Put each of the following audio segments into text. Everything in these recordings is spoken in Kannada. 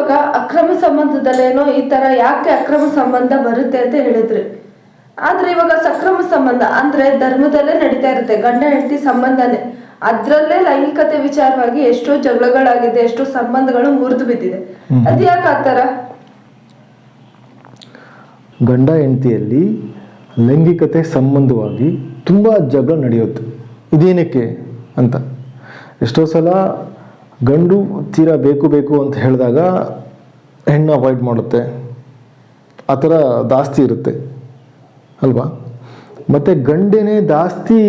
ಇವಾಗ ಅಕ್ರಮ ಸಂಬಂಧದಲ್ಲೇನೋ ಈ ತರ ಯಾಕೆ ಅಕ್ರಮ ಸಂಬಂಧ ಬರುತ್ತೆ ಅಂತ ಹೇಳಿದ್ರಿ. ಆದ್ರೆ ಇವಾಗ ಸಕ್ರಮ ಸಂಬಂಧ ಅಂದ್ರೆ ಧರ್ಮದಲ್ಲೇ ನಡೀತಾ ಇರುತ್ತೆ, ಗಂಡ ಹೆಂಡತಿ ಸಂಬಂಧನೇ, ಅದ್ರಲ್ಲೇ ಲೈಂಗಿಕತೆ ವಿಚಾರವಾಗಿ ಎಷ್ಟೋ ಜಗಳಗಳಾಗಿದೆ, ಎಷ್ಟೋ ಸಂಬಂಧಗಳು ಮುರಿದು ಬಿದ್ದಿದೆ. ಅದ್ ಯಾಕೆ ಆತರ? ಗಂಡ ಹೆಂಡತಿಯಲ್ಲಿ ಲೈಂಗಿಕತೆ ಸಂಬಂಧವಾಗಿ ತುಂಬ ಜಗಳ ನಡೆಯುತ್ತೆ. ಇದೇನಕ್ಕೆ ಅಂತ ಎಷ್ಟೋ ಸಲ ಗಂಡು ತೀರಾ ಬೇಕು ಅಂತ ಹೇಳಿದಾಗ ಹೆಣ್ಣು ಅವಾಯ್ಡ್ ಮಾಡುತ್ತೆ, ಆ ಥರ ಜಾಸ್ತಿ ಇರುತ್ತೆ ಅಲ್ವಾ. ಮತ್ತು ಗಂಡೇನೆ ಜಾಸ್ತಿ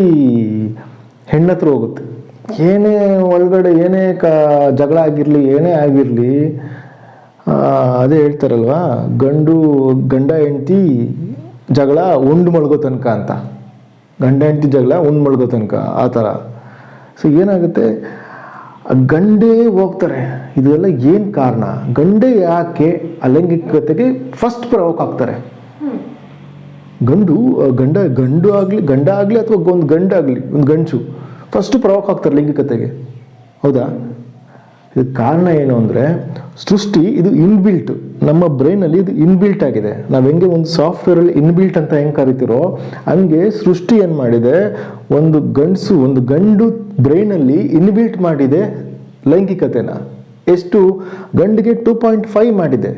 ಹೆಣ್ಣತ್ರ ಹೋಗುತ್ತೆ. ಏನೇ ಒಳಗಡೆ ಏನೇ ಜಗಳ ಆಗಿರಲಿ, ಏನೇ ಆಗಿರಲಿ, ಅದೇ ಹೇಳ್ತಾರಲ್ವಾ, ಗಂಡ ಹೆಂಡತಿ ಜಗಳ ಉಂಡು ಮಲ್ಗೋ ತನಕ ಅಂತ, ಗಂಡ ಹೆಂಡತಿ ಜಗಳ ಉಂಡು ಮಲ್ಗೋ ತನಕ ಆ ಥರ. ಸೊ ಏನಾಗುತ್ತೆ, ಗಂಡೇ ಹೋಗ್ತಾರೆ. ಇದೆಲ್ಲ ಏನು ಕಾರಣ? ಗಂಡೇ ಯಾಕೆ ಅಲೈಂಗಿಕತೆಗೆ ಫಸ್ಟ್ ಪ್ರವೋಕ್ ಆಗ್ತಾರೆ? ಗಂಡ ಆಗಲಿ ಅಥವಾ ಒಂದು ಗಂಡಾಗಲಿ, ಒಂದು ಗಂಡಸು ಫಸ್ಟು ಪ್ರವೋಕ್ ಆಗ್ತಾರೆ ಲೈಂಗಿಕತೆಗೆ, ಹೌದಾ? ಇದಕ್ಕೆ ಕಾರಣ ಏನು ಅಂದರೆ ಸೃಷ್ಟಿ, ಇದು ಇನ್ಬಿಲ್ಟ್, ನಮ್ಮ ಬ್ರೈನಲ್ಲಿ ಇದು ಇನ್ಬಿಲ್ಟ್ ಆಗಿದೆ. ನಾವು ಹೆಂಗೆ ಒಂದು ಸಾಫ್ಟ್ವೇರಲ್ಲಿ ಇನ್ಬಿಲ್ಟ್ ಅಂತ ಹೆಂಗೆ ಕರಿತೀರೋ ಹಂಗೆ ಸೃಷ್ಟಿ ಏನು ಮಾಡಿದೆ, ಒಂದು ಗಂಡು ಬ್ರೈನಲ್ಲಿ ಇನ್ಬಿಲ್ಟ್ ಮಾಡಿದೆ ಲೈಂಗಿಕತೆನ. ಎಷ್ಟು? ಗಂಡಿಗೆ 2.5 ಮಾಡಿದೆ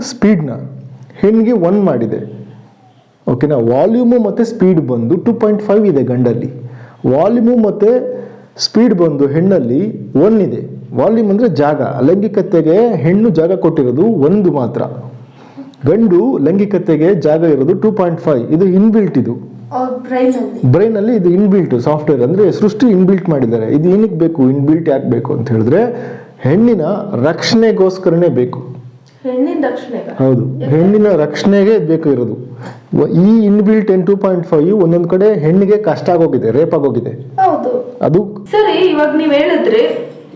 ಸ್ಪೀಡ್ನ, ಹೆಣ್ಣಿಗೆ 1 ಮಾಡಿದೆ. ಓಕೆನಾ? ವಾಲ್ಯೂಮು ಮತ್ತು ಸ್ಪೀಡ್ ಬಂದು 2.5 ಇದೆ ಗಂಡಲ್ಲಿ, ವಾಲ್ಯೂಮು ಮತ್ತು ಸ್ಪೀಡ್ ಬಂದು ಹೆಣ್ಣಲ್ಲಿ 1 ಇದೆ. ವಾಲ್ಯೂಮ್ ಅಂದರೆ ಜಾಗ, ಲೈಂಗಿಕತೆಗೆ ಹೆಣ್ಣು ಜಾಗ ಕೊಟ್ಟಿರೋದು 1 ಮಾತ್ರ, ಗಂಡು ಲೈಂಗಿಕತೆಗೆ ಜಾಗ ಇರೋದು 2.5. ಇದು ಇನ್ಬಿಲ್ಟ್, ಇದು ಬ್ರೈನಲ್ಲಿ ಇದು ಇನ್ಬಿಲ್ಟ್ ಸಾಫ್ಟ್ವೇರ್, ಅಂದರೆ ಸೃಷ್ಟಿ ಇನ್ಬಿಲ್ಟ್ ಮಾಡಿದ್ದಾರೆ. ಇದು ಏನಕ್ಕೆ ಬೇಕು, ಇನ್ಬಿಲ್ಟ್ ಯಾಕೆ ಬೇಕು ಅಂತ ಹೇಳಿದ್ರೆ ಹೆಣ್ಣಿನ ರಕ್ಷಣೆಗೋಸ್ಕರನೇ ಬೇಕು. ಹೌದು, ಹೆಣ್ಣಿನ ರಕ್ಷಣೆಗೆ ಬೇಕು ಇರೋದು. ಈ ಇನ್ಬಿಲ್ಟ್ 2.5 ಒಂದೊಂದ್ ಕಡೆ ಹೆಣ್ಣಿಗೆ ಕಷ್ಟ ಆಗೋಗಿದೆ, ರೇಪ್ ಆಗೋಗಿದೆ. ಅದು ಸರಿ. ಇವಾಗ ನೀವ್ ಹೇಳಿದ್ರಿ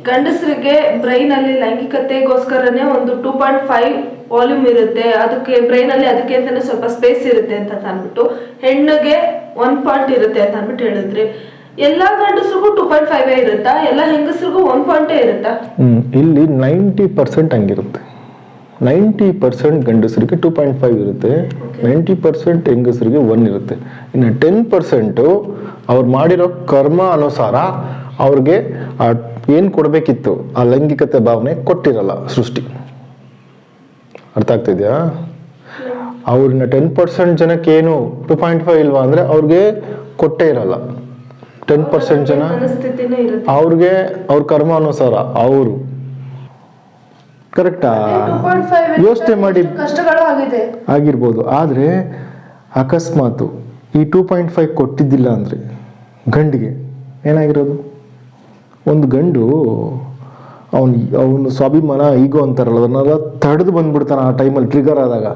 ಗಂಡಸರಿಗೆ ಬ್ರೈನ್ ಅಲ್ಲಿ ಲೈಂಗಿಕತೆಗೋಸ್ಕರನೇ ಒಂದು 2.5 ವಾಲ್ಯೂಮ್ ಇರುತ್ತೆ, ಅದಕ್ಕೆ ಬ್ರೈನ್ ಅಲ್ಲಿ ಅದಕ್ಕೆ ಅಂತಾನೆ ಸ್ವಲ್ಪ ಸ್ಪೇಸ್ ಇರುತ್ತೆ ಅಂತ ಅಂದ್ಬಿಟ್ಟು, ಹೆಣ್ಣಿಗೆ 1 ಪಾಯಿಂಟ್ ಇರುತ್ತೆ ಅಂತ ಅಂದ್ಬಿಟ್ಟು ಹೇಳಿದ್ರಿ. ಎಲ್ಲಾ ಗಂಡಸರಿಗೂ 2.5 ಇರುತ್ತಾ? ಎಲ್ಲ ಹೆಂಗಸರಿಗೂ 1 ಪಾಯಿಂಟೇ ಇರುತ್ತಾ? ಇಲ್ಲಿ 90% ಹಂಗಿರುತ್ತೆ. 90% ಗಂಡಸರಿಗೆ 2.5 ಇರುತ್ತೆ, 90% ಹೆಂಗಸರಿಗೆ 1 ಇರುತ್ತೆ. ಇನ್ನು 10% ಅವ್ರು ಮಾಡಿರೋ ಕರ್ಮ ಅನುಸಾರ ಅವ್ರಿಗೆ ಏನು ಕೊಡಬೇಕಿತ್ತು ಆ ಲೈಂಗಿಕತೆ ಭಾವನೆ ಕೊಟ್ಟಿರಲ್ಲ ಸೃಷ್ಟಿ. ಅರ್ಥ ಆಗ್ತಿದ್ಯಾ? ಅವ್ರನ್ನ 10% ಜನಕ್ಕೆ ಏನು 2.5 ಇಲ್ವಾ ಅಂದ್ರೆ ಅವ್ರಿಗೆ ಕೊಟ್ಟೇ ಇರಲ್ಲ. 10% ಜನ ಅವ್ರಿಗೆ ಅವ್ರ ಕರ್ಮ ಅನುಸಾರ ಅವರು ಕರೆಕ್ಟಾ ಯೋಚನೆ ಮಾಡಿ ಆಗಿರ್ಬೋದು. ಆದರೆ ಅಕಸ್ಮಾತ್ ಈ 2.5 ಕೊಟ್ಟಿದ್ದಿಲ್ಲ ಅಂದರೆ ಗಂಡಿಗೆ ಏನಾಗಿರೋದು? ಒಂದು ಗಂಡು ಅವನು ಸ್ವಾಭಿಮಾನ ಈಗೋ ಅಂತಾರಲ್ಲ, ಅದನ್ನೆಲ್ಲ ತಡೆದು ಬಂದ್ಬಿಡ್ತಾನೆ ಆ ಟೈಮಲ್ಲಿ ಟ್ರಿಗರ್ ಆದಾಗ.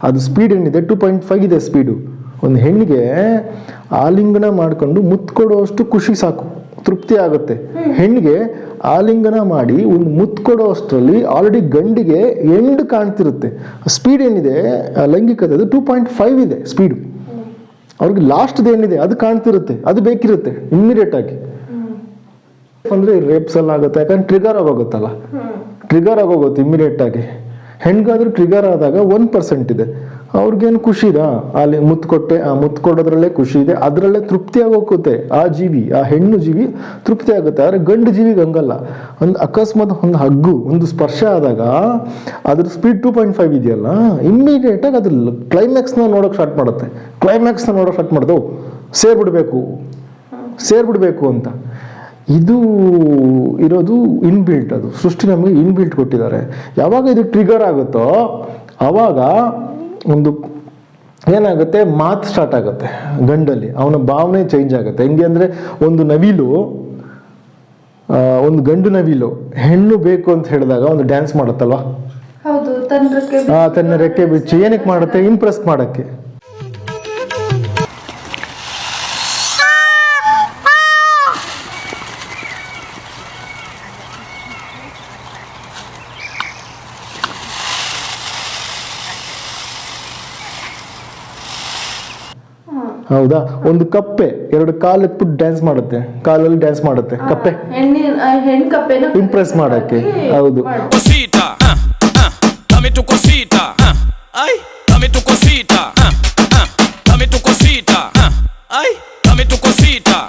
ಅದು ಸ್ಪೀಡ್ ಏನಿದೆ 2.5 ಇದೆ ಸ್ಪೀಡು. ಒಂದು ಹೆಣ್ಣಿಗೆ ಆಲಿಂಗನ ಮಾಡ್ಕೊಂಡು ಮುತ್ಕೊಡೋಷ್ಟು ಖುಷಿ ಸಾಕು, ತೃಪ್ತಿ ಆಗುತ್ತೆ. ಹೆಣ್ಣಿಗೆ ಆಲಿಂಗನ ಮಾಡಿ ಒಂದು ಮುತ್ತು ಕೊಡೋ ಅಷ್ಟರಲ್ಲಿ ಆಲ್ರೆಡಿ ಗಂಡಿಗೆ ಎಂಡ್ ಕಾಣ್ತಿರುತ್ತೆ. ಸ್ಪೀಡ್ ಏನಿದೆ ಲೈಂಗಿಕತೆ 2.5 ಇದೆ ಸ್ಪೀಡು. ಅವ್ರಿಗೆ ಲಾಸ್ಟ್ದು ಏನಿದೆ ಅದು ಕಾಣ್ತಿರುತ್ತೆ, ಅದು ಬೇಕಿರುತ್ತೆ ಇಮ್ಮಿಡಿಯೇಟ್ ಆಗಿ. ಅಂದ್ರೆ ರೇಪ್ಸ್ ಎಲ್ಲ ಆಗುತ್ತೆ, ಯಾಕಂದ್ರೆ ಟ್ರಿಗರ್ ಆಗೋಗುತ್ತಲ್ಲ, ಟ್ರಿಗರ್ ಆಗೋಗುತ್ತೆ ಇಮ್ಮಿಡಿಯೇಟ್ ಆಗಿ. ಹೆಣ್ಗಾದ್ರೂ ಟ್ರಿಗರ್ ಆದಾಗ 1% ಇದೆ, ಅವ್ರಿಗೇನು ಖುಷಿ ಇದೆ, ಅಲ್ಲಿ ಮುತ್ತು ಕೊಟ್ಟೆ, ಆ ಮುತ್ತು ಕೊಡೋದ್ರಲ್ಲೇ ಖುಷಿ ಇದೆ, ಅದರಲ್ಲೇ ತೃಪ್ತಿ ಆಗೋಗುತ್ತೆ. ಆ ಜೀವಿ, ಆ ಹೆಣ್ಣು ಜೀವಿ ತೃಪ್ತಿ ಆಗುತ್ತೆ. ಆದರೆ ಗಂಡು ಜೀವಿಗೆ ಹಂಗಲ್ಲ. ಒಂದು ಅಕಸ್ಮಾತ್ ಒಂದು ಹಗ್ಗು, ಒಂದು ಸ್ಪರ್ಶ ಆದಾಗ ಅದ್ರ ಸ್ಪೀಡ್ 2.5 ಇದೆಯಲ್ಲ, ಇಮ್ಮಿಡಿಯೇಟ್ ಆಗಿ ಅದ್ರ ಕ್ಲೈಮ್ಯಾಕ್ಸ್ನ ನೋಡೋಕೆ ಸ್ಟಾರ್ಟ್ ಮಾಡುತ್ತೆ. ಕ್ಲೈಮ್ಯಾಕ್ಸ್ನ ನೋಡೋಕೆ ಸ್ಟಾರ್ಟ್ ಮಾಡೋದು ಸೇರ್ಬಿಡ್ಬೇಕು ಅಂತ. ಇದು ಇರೋದು ಇನ್ಬಿಲ್ಟ್, ಅದು ಸೃಷ್ಟಿ ನಮಗೆ ಇನ್ಬಿಲ್ಟ್ ಕೊಟ್ಟಿದ್ದಾರೆ. ಯಾವಾಗ ಇದು ಟ್ರಿಗರ್ ಆಗುತ್ತೋ ಆವಾಗ ಒಂದು ಏನಾಗುತ್ತೆ, ಮಾತು ಸ್ಟಾರ್ಟ್ ಆಗುತ್ತೆ ಗಂಡಲ್ಲಿ, ಅವನ ಭಾವನೆ ಚೇಂಜ್ ಆಗುತ್ತೆ. ಹೆಂಗೆ ಅಂದರೆ ಒಂದು ನವಿಲು, ಒಂದು ಗಂಡು ನವಿಲು ಹೆಣ್ಣು ಬೇಕು ಅಂತ ಹೇಳಿದಾಗ ಒಂದು ಡ್ಯಾನ್ಸ್ ಮಾಡುತ್ತಲ್ವಾ, ತನ್ನ ರೆಕ್ಕೆ ಬಿಚ್ಚಿ ಏನಕ್ಕೆ ಮಾಡುತ್ತೆ? ಇಂಪ್ರೆಸ್ ಮಾಡೋಕ್ಕೆ. ಹೌದಾ? ಒಂದು ಕಪ್ಪೆ 2 ಕಾಲು ಎತ್ಬಿಟ್ಟು ಡ್ಯಾನ್ಸ್ ಮಾಡುತ್ತೆ, ಕಾಲಲ್ಲಿ ಡ್ಯಾನ್ಸ್ ಮಾಡುತ್ತೆ ಕಪ್ಪೆ, ಇಂಪ್ರೆಸ್ ಮಾಡಕ್ಕೆ. ಹೌದು. dame tu cosita, ay, dame tu cosita, dame tu cosita, ay, dame tu cosita,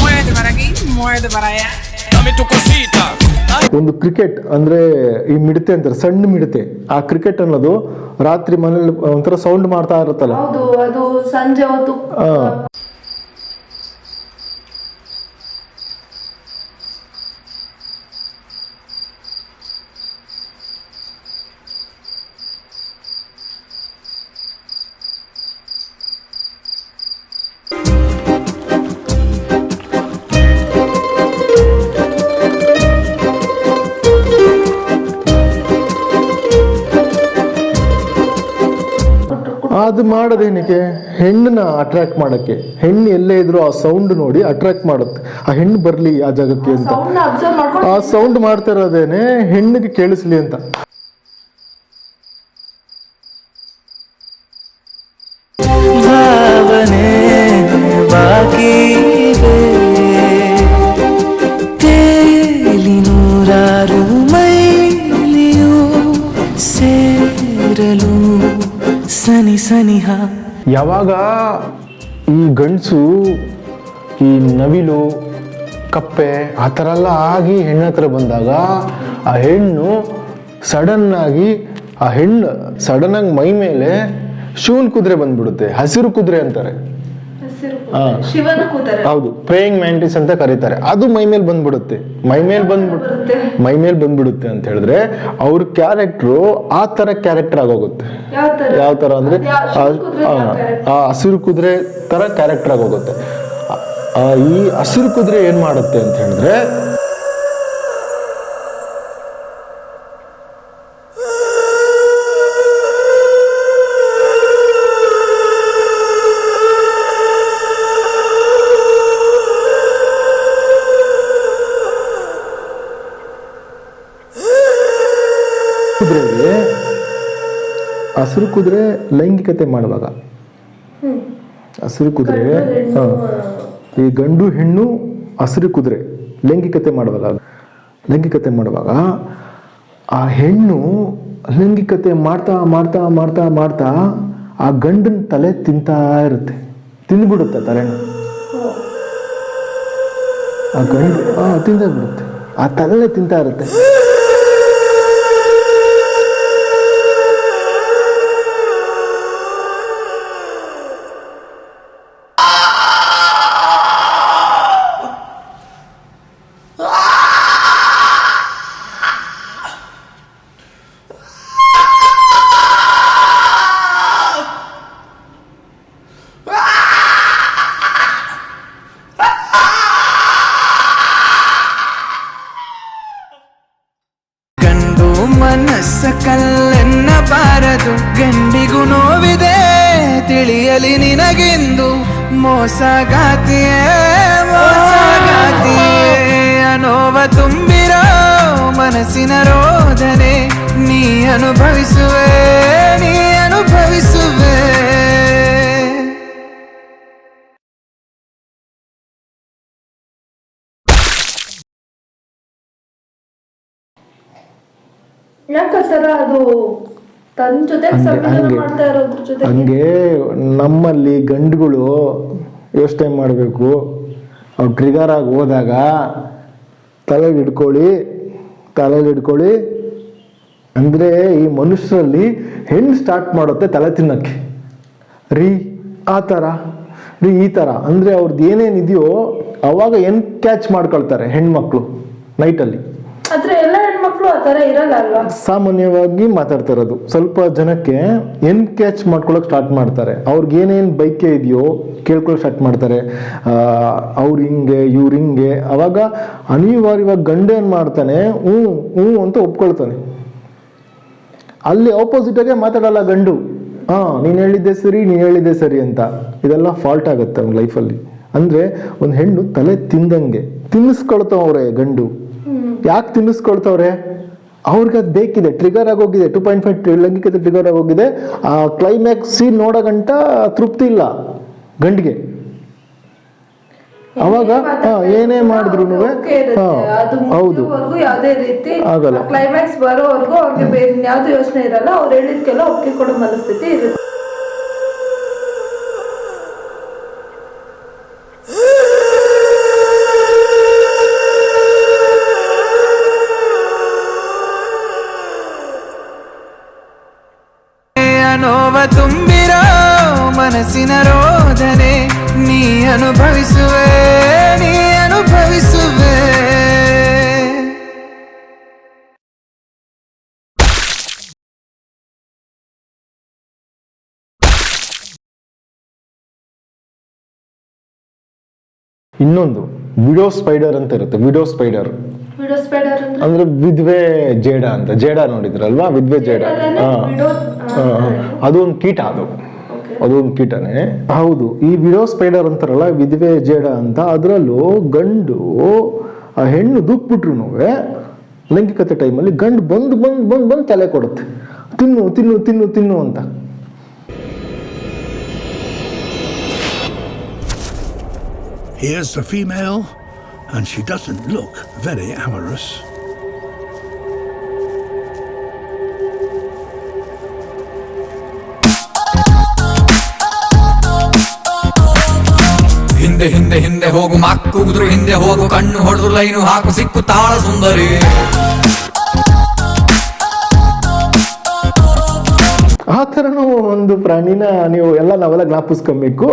muévete para aquí, muévete para allá. dame tu cosita, ay. ಒಂದು ಕ್ರಿಕೆಟ್ ಅಂದ್ರೆ ಈ ಮಿಡತೆ ಅಂತಾರೆ, ಸಣ್ಣ ಮಿಡತೆ. ಆ ಕ್ರಿಕೆಟ್ ಅನ್ನೋದು ರಾತ್ರಿ ಮನೇಲಿ ಒಂಥರ ಸೌಂಡ್ ಮಾಡ್ತಾ ಇರುತ್ತಲ್ಲ, ಹೌದು, ಅದು ಸಂಜೆ ಹೊತ್ತು ಆ, ಅದು ಮಾಡೋದೇನಕ್ಕೆ? ಹೆಣ್ಣನ್ನ ಅಟ್ರಾಕ್ಟ್ ಮಾಡಕ್ಕೆ. ಹೆಣ್ಣು ಎಲ್ಲೇ ಇದ್ರು ಆ ಸೌಂಡ್ ನೋಡಿ ಅಟ್ರಾಕ್ಟ್ ಮಾಡುತ್ತೆ, ಆ ಹೆಣ್ಣು ಬರ್ಲಿ ಆ ಜಾಗಕ್ಕೆ ಅಂತ. ಸೌಂಡ್ ಅಬ್ಸರ್ವ್ ಮಾಡ್ಕೊಂಡು ಆ ಸೌಂಡ್ ಮಾಡ್ತಾ ಇರೋದೇನೆ ಹೆಣ್ಣಿಗೆ ಕೇಳಿಸ್ಲಿ ಅಂತ. ಭಾವನೆ ಬಾಕಿ ತೇಲಿ ನೂರಾರು ಮೈಲಿಯು ಸೇರಲು ಸನಿ ಸನಿಹ. ಯಾವಾಗ ಈ ಗಂಡಸು ಈ ನವಿಲು ಕಪ್ಪೆ ಆ ಥರ ಎಲ್ಲ ಆಗಿ ಹೆಣ್ಣು ಹತ್ರ ಬಂದಾಗ ಆ ಹೆಣ್ಣು ಸಡನ್ ಆಗಿ ಮೈ ಮೇಲೆ ಶಿವನ್ ಕುದುರೆ ಬಂದ್ಬಿಡುತ್ತೆ. ಹಸಿರು ಕುದುರೆ ಅಂತಾರೆ. ಹಸಿರು ಆ. ಶಿವನ ಕೂತಾರೆ. ಹೌದು, ಪ್ರೇಯಿಂಗ್ ಮ್ಯಾಂಟಿಸ್ ಅಂತ ಕರೀತಾರೆ. ಅದು ಮೈ ಮೇಲೆ ಬಂದ್ಬಿಡುತ್ತೆ. ಮೈ ಮೇಲೆ ಬಂದ್ಬಿಡುತ್ತೆ ಅಂತ ಹೇಳಿದ್ರೆ ಅವ್ರ ಕ್ಯಾರೆಕ್ಟ್ರು ಆ ತರ ಕ್ಯಾರೆಕ್ಟರ್ ಆಗೋಗುತ್ತೆ. ಯಾವ ತರ ಅಂದ್ರೆ ಆ ಹಸಿರು ಕುದುರೆ ತರ ಕ್ಯಾರೆಕ್ಟರ್ ಆಗೋಗುತ್ತೆ. ಈ ಹಸಿರು ಕುದುರೆ ಏನ್ ಮಾಡುತ್ತೆ ಅಂತ ಹೇಳಿದ್ರೆ ಹಸಿರು ಕುದುರೆ ಲೈಂಗಿಕತೆ ಮಾಡುವಾಗ, ಹಸಿರು ಕುದುರೆ ಈ ಗಂಡು ಹೆಣ್ಣು ಹಸಿರು ಕುದುರೆ ಲೈಂಗಿಕತೆ ಮಾಡುವಾಗ ಆ ಹೆಣ್ಣು ಲೈಂಗಿಕತೆ ಮಾಡ್ತಾ ಮಾಡ್ತಾ ಮಾಡ್ತಾ ಮಾಡ್ತಾ ಆ ಗಂಡನ ತಲೆ ತಿಂದ್ಬಿಡುತ್ತೆ ತಲೆನ. ಆ ಗಂಡು ತಿಂದಾಗ್ಬಿಡುತ್ತೆ, ಆ ತಲೆನೇ ತಿಂತಾ ಇರುತ್ತೆ. ಮನಸ್ಸ ಕಲ್ಲೆನ್ನಬಾರದು, ಗಂಡಿಗೂ ನೋವಿದೆ ತಿಳಿಯಲಿ ನಿನಗೆಂದು. ಮೋಸಗಾತಿಯೇ ಅನೋವ ತುಂಬಿರೋ ಮನಸ್ಸಿನ ರೋದನೆ ನೀ ಅನುಭವಿಸುವೆ. ಯಾಕಂತಾರ ಅದು ತನ್ನ ಜೊತೆ ಸಂವಿಧಾನ ಮಾಡ್ತಾ ಇರೋದ್ರ ಜೊತೆ ಹಂಗೆ ನಮ್ಮಲ್ಲಿ ಗಂಡುಗಳು ಯೋಚನೆ ಮಾಡಬೇಕು. ಅವ್ರು ಟ್ರಿಗರ್ ಆಗಿ ಹೋದಾಗ ತಲೆಗೆ ಹಿಡ್ಕೊಳ್ಳಿ ಅಂದ್ರೆ ಈ ಮನುಷ್ಯರಲ್ಲಿ ಹೆಣ್ಣು ಸ್ಟಾರ್ಟ್ ಮಾಡುತ್ತೆ ತಲೆ ತಿನ್ನಕ್ಕೆ. ಆ ಥರ ಈ ಥರ ಅಂದ್ರೆ ಅವ್ರದ್ದು ಏನೇನಿದೆಯೋ ಅವಾಗ ಕ್ಯಾಚ್ ಮಾಡ್ಕೊಳ್ತಾರೆ ಹೆಣ್ಮಕ್ಳು ನೈಟಲ್ಲಿ. ಆದ್ರೆ ಎಲ್ಲ ಹೆಣ್ಮಕ್ಳು ಆ ತರ ಇರಲ್ಲ ಅಲ್ವಾ? ಸಾಮಾನ್ಯವಾಗಿ ಮಾತಾಡ್ತಾ ಇರೋದು. ಸ್ವಲ್ಪ ಜನಕ್ಕೆ ಕ್ಯಾಚ್ ಮಾಡ್ಕೊಳಕ್ ಸ್ಟಾರ್ಟ್ ಮಾಡ್ತಾರೆ. ಅವ್ರಿಗೆ ಏನೇನು ಬೈಕೆ ಇದೆಯೋ ಕೇಳ್ಕೊಳಕ್ ಸ್ಟಾರ್ಟ್ ಮಾಡ್ತಾರೆ. ಅವ್ರು ಹಿಂಗೆ ಇವ್ರು ಹಿಂಗೆ. ಅವಾಗ ಅನಿವಾರ್ಯವಾಗಿ ಗಂಡ ಏನ್ ಮಾಡ್ತಾನೆ, ಹ್ಞೂ ಅಂತ ಒಪ್ಕೊಳ್ತಾನೆ. ಅಲ್ಲಿ ಆಪೋಸಿಟ್ ಆಗಿ ಮಾತಾಡಲ್ಲ ಗಂಡು. ನೀನ್ ಹೇಳಿದ್ದೆ ಸರಿ ಅಂತ. ಇದೆಲ್ಲ ಫಾಲ್ಟ್ ಆಗುತ್ತೆ ಅವ್ನ ಲೈಫಲ್ಲಿ. ಅಂದ್ರೆ ಒಂದು ಹೆಣ್ಣು ತಲೆ ತಿನ್ನಿಸ್ಕೊಳ್ತಾವ್ರೆ ಗಂಡು. ಯಾಕೆ ತಿನ್ನಿಸ್ಕೊಳ್ತಾವ್ರೆ? ಅವ್ರಿಗೆ ಅದು ಬೇಕಿದೆ, ಟ್ರಿಗರ್ ಆಗೋಗಿದೆ. 2.5 ಲೈಂಗಿಕತೆ ಟ್ರಿಗರ್ ಆಗೋಗಿದೆ. ಆ ಕ್ಲೈಮ್ಯಾಕ್ಸ್ ಸೀನ್ ನೋಡೋ ಗಂಟ ತೃಪ್ತಿ ಇಲ್ಲ ಗಂಡಿಗೆ. ಅವಾಗ ಏನೇ ಮಾಡಿದ್ರು ಹೌದು ಯಾವುದೇ ರೀತಿ ಆಗಲ್ಲ. ಕ್ಲೈಮ್ಯಾಕ್ಸ್ ಬರೋವರೆಗೂ ಅವ್ರಿಗೆ ಬೇರೆ ಯಾವ್ದು ಯೋಚನೆ ಇರಲ್ಲ, ಅವ್ರು ಹೇಳಿದ್ಕೆಲ್ಲ ಒಪ್ಪಿಗೆ ಕೊಡೋ ಮನಸ್ಥಿತಿ ಇರುತ್ತೆ. ನೋವ ತುಂಬಿರೋ ಮನಸ್ಸಿನ ರೋದನೆ ನೀ ಅನುಭವಿಸುವೆ, ನೀ ಅನುಭವಿಸುವೆ. ಇನ್ನೊಂದು ವಿಡೋ ಸ್ಪೈಡರ್ ಅಂತ ಇರುತ್ತೆ. ವಿಡೋ ಸ್ಪೈಡರ್ ಅಂದ್ರೆ ವಿಧ್ವೆ ಜೇಡ ಅಂತ. ಜೇಡ ನೋಡಿದ್ರಲ್ವಾ, ವಿಧ್ವೆ ಜೇಡ. ಅದು ಒಂದು ಕೀಟ, ಅದು ಒಂದು ಕೀಟನೇ ಹೌದು. ಈ ವಿಡೋ ಸ್ಪೈಡರ್ ಅಂತಾರಲ್ಲ, ವಿಧ್ವೆ ಜೇಡ ಅಂತ, ಅದರಲ್ಲೂ ಗಂಡು ಆ ಹೆಣ್ಣು ದೂಕ್ಬಿಟ್ರು ಲೈಂಗಿಕತೆ ಟೈಮಲ್ಲಿ ಗಂಡು ಬಂದು ತಲೆ ಕೊಡುತ್ತೆ, ತಿನ್ನು ತಿನ್ನು ತಿನ್ನು ತಿನ್ನು ಅಂತ. Here's the female, and she doesn't look very amorous. ಹಿಂದೆ ಹಿಂದೆ ಹಿಂದೆ ಹೋಗು, ಮಕ್ಕುದ್ರು ಹಿಂದೆ ಹೋಗು, ಕಣ್ಣು ಹೊಡೆದು ಲೈನು ಹಾಕು, ಸಿಕ್ಕು ತಾಳ ಸುಂದರಿ. ಆ ಥರನೂ ಒಂದು ಪ್ರಾಣಿನ ನಾವೆಲ್ಲ ಜ್ಞಾಪಿಸ್ಕೊಬೇಕು.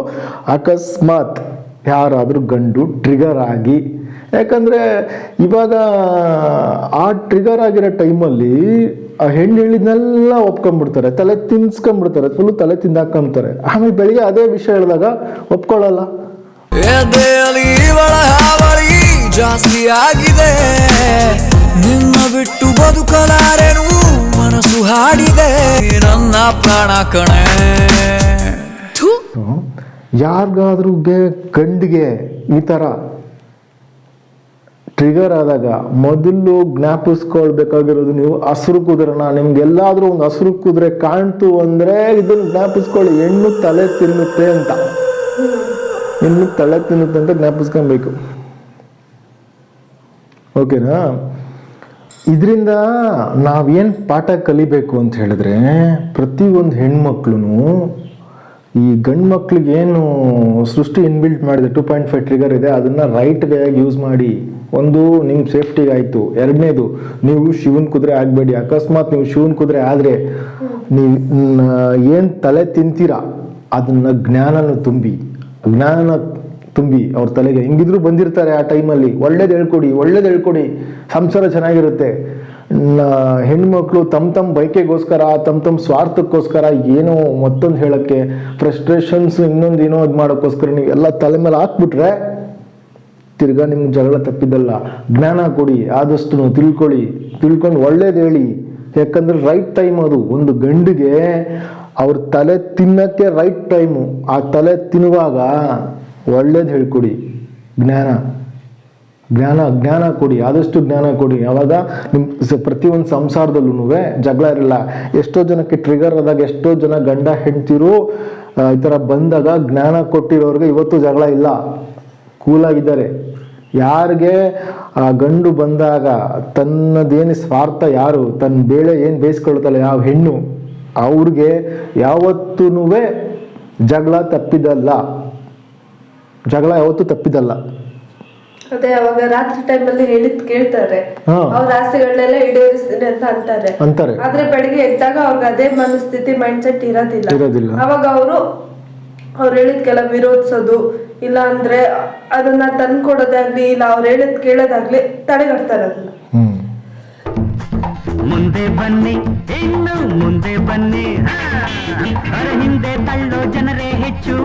ಅಕಸ್ಮಾತ್ ಯಾರಾದರೂ ಗಂಡು ಟ್ರಿಗರ್ ಆಗಿ, ಯಾಕಂದರೆ ಇವಾಗ ಆ ಟ್ರಿಗರ್ ಆಗಿರೋ ಟೈಮಲ್ಲಿ ಆ ಹೆಣ್ಣು ಹೇಳಿದ್ನೆಲ್ಲ ಒಪ್ಕೊಂಡ್ಬಿಡ್ತಾರೆ, ತಲೆ ತಿನ್ಸ್ಕೊಂಡ್ಬಿಡ್ತಾರೆ, ಫುಲ್ಲು ತಲೆ ತಿಂದಾಕೊಂತಾರೆ. ಆಮೇಲೆ ಬೆಳಿಗ್ಗೆ ಅದೇ ವಿಷಯ ಹೇಳಿದಾಗ ಒಪ್ಕೊಳ್ಳಲ್ಲ. ಎದೆಯಲ್ಲಿ ಇವಳ ಹಾವಳಿ ಜಾಸ್ತಿ ಆಗಿದೆ, ನಿನ್ನ ಬಿಟ್ಟು ಬದುಕಲಾರೆನು ಮನಸ್ಸು ಹಾಡಿದೆ, ನನ್ನ ಪ್ರಾಣ ಕಣೆ. ಯಾರಿಗಾದ್ರೂ ಗಂಡಿಗೆ ಈ ಥರ ಟ್ರಿಗರ್ ಆದಾಗ ಮೊದಲು ಜ್ಞಾಪಿಸ್ಕೊಳ್ಬೇಕಾಗಿರೋದು, ನೀವು ಹಸಿರು ಕುದುರೆನ, ನಿಮ್ಗೆಲ್ಲಾದ್ರೂ ಒಂದು ಹಸಿರು ಕುದುರೆ ಕಾಣ್ತು ಅಂದ್ರೆ ಇದನ್ನು ಜ್ಞಾಪಿಸ್ಕೊಳ್ಳಿ, ಹೆಣ್ಣು ತಲೆ ತಿನ್ನುತ್ತೆ ಅಂತ. ಹೆಣ್ಣು ತಲೆ ತಿನ್ನುತ್ತೆ ಅಂತ ಜ್ಞಾಪಿಸ್ಕೊಬೇಕು. ಓಕೆನಾ? ಇದರಿಂದ ನಾವೇನು ಪಾಠ ಕಲಿಬೇಕು ಅಂತ ಹೇಳಿದ್ರೆ, ಪ್ರತಿಯೊಂದು ಹೆಣ್ಮಕ್ಳು ಈ ಗಂಡು ಮಕ್ಳಿಗೆ ಏನು ಸೃಷ್ಟಿ ಇನ್ಬಿಲ್ಟ್ ಮಾಡಿದೆ 2.5 ಟ್ರಿಗರ್ ಇದೆ, ಅದನ್ನು ರೈಟ್ ವೇಯಾಗಿ ಯೂಸ್ ಮಾಡಿ. ಒಂದು, ನಿಮ್ಮ ಸೇಫ್ಟಿಗಾಯಿತು. ಎರಡನೇದು, ನೀವು ಶಿವನ್ ಕುದುರೆ ಆಗಬೇಡಿ. ಅಕಸ್ಮಾತ್ ನೀವು ಶಿವನ್ ಕುದುರೆ ಆದರೆ ನೀವು ಏನು ತಲೆ ತಿಂತೀರಾ ಅದನ್ನು ಜ್ಞಾನ ತುಂಬಿ ಅವ್ರ ತಲೆಗೆ. ಹೆಂಗಿದ್ರು ಬಂದಿರ್ತಾರೆ ಆ ಟೈಮಲ್ಲಿ, ಒಳ್ಳೇದು ಹೇಳ್ಕೊಡಿ, ಸಂಸಾರ ಚೆನ್ನಾಗಿರುತ್ತೆ. ಹೆಣ್ಮಕ್ಳು ತಮ್ಮ ಬೈಕೆಗೋಸ್ಕರ, ತಮ್ಮ ಸ್ವಾರ್ಥಕ್ಕೋಸ್ಕರ ಏನೋ ಮತ್ತೊಂದು ಹೇಳಕ್ಕೆ, ಫ್ರಸ್ಟ್ರೇಷನ್ಸ್ ಇನ್ನೊಂದು ಏನೋ ಇದು ಮಾಡೋಕ್ಕೋಸ್ಕರ ನೀವು ಎಲ್ಲ ತಲೆ ಮೇಲೆ ಹಾಕ್ಬಿಟ್ರೆ ತಿರ್ಗಾ ನಿಮ್ಗೆ ಜಗಳ ತಪ್ಪಿದ್ದಲ್ಲ. ಜ್ಞಾನ ಕೊಡಿ, ಆದಷ್ಟು ತಿಳ್ಕೊಂಡು ಒಳ್ಳೇದು ಹೇಳಿ. ಯಾಕಂದ್ರೆ ರೈಟ್ ಟೈಮ್ ಅದು. ಒಂದು ಗಂಡಿಗೆ ಅವ್ರ ತಲೆ ತಿನ್ನಕ್ಕೆ ರೈಟ್ ಟೈಮು. ಆ ತಲೆ ತಿನ್ನುವಾಗ ಒಳ್ಳೇದು ಹೇಳ್ಕೊಡಿ, ಜ್ಞಾನ ಕೊಡಿ, ಆದಷ್ಟು ಜ್ಞಾನ ಕೊಡಿ. ಆವಾಗ ನಿಮ್ಮ ಪ್ರತಿಯೊಂದು ಸಂಸಾರದಲ್ಲೂ ಜಗಳ ಇರಲ್ಲ. ಎಷ್ಟೋ ಜನಕ್ಕೆ ಟ್ರಿಗರ್ ಆದಾಗ, ಎಷ್ಟೋ ಜನ ಗಂಡ ಹೆಂಡ್ತಿರು ಈ ಥರ ಬಂದಾಗ ಜ್ಞಾನ ಕೊಟ್ಟಿರೋರಿಗೆ ಇವತ್ತು ಜಗಳ ಇಲ್ಲ, ಕೂಲಾಗಿದ್ದಾರೆ. ಯಾರಿಗೆ ಆ ಗಂಡು ಬಂದಾಗ ತನ್ನದೇನು ಸ್ವಾರ್ಥ, ಯಾರು ತನ್ನ ಬೇಳೆ ಏನು ಬೇಯಿಸ್ಕೊಳ್ತಲ್ಲ ಯಾವ ಹೆಣ್ಣು, ಅವ್ರಿಗೆ ಯಾವತ್ತೂ ಜಗಳ ಯಾವತ್ತೂ ತಪ್ಪಿದಲ್ಲ. ಅದೇ ಅವಾಗ ರಾತ್ರಿ ಟೈಮಲ್ಲಿ ಹೇಳಿದ್ ಕೇಳ್ತಾರೆ, ಅವ್ರ ಆಸೆಗಳನ್ನೆಲ್ಲ ಈಡೇರಿಸ್ತೀನಿ ಅಂತ ಅಂತಾರೆ. ಆದ್ರೆ ಬೆಳಿಗ್ಗೆ ಎದ್ದಾಗ ಅವ್ರಿಗೆ ಅದೇ ಮನಸ್ಥಿತಿ ಮೈಂಡ್ಸೆಟ್ ಇರೋದಿಲ್ಲ. ಅವಾಗ ಅವ್ರು ಹೇಳಿದ್ಕೆಲ್ಲ ವಿರೋಧಿಸೋದು, ಇಲ್ಲ ಅಂದ್ರೆ ಅದನ್ನ ತಂದ್ಕೊಡೋದಾಗ್ಲಿ, ಇಲ್ಲ ಅವ್ರು ಹೇಳಿದ್ ಕೇಳೋದಾಗ್ಲಿ ತಡೆಗಟ್ತಾರೆ ಅದನ್ನ. ಮುಂದೆ ಬನ್ನಿ, ಇನ್ನು ಮುಂದೆ ಬನ್ನಿ, ಹಿಂದೆ ತಳ್ಳೋ ಜನರೇ ಹೆಚ್ಚು.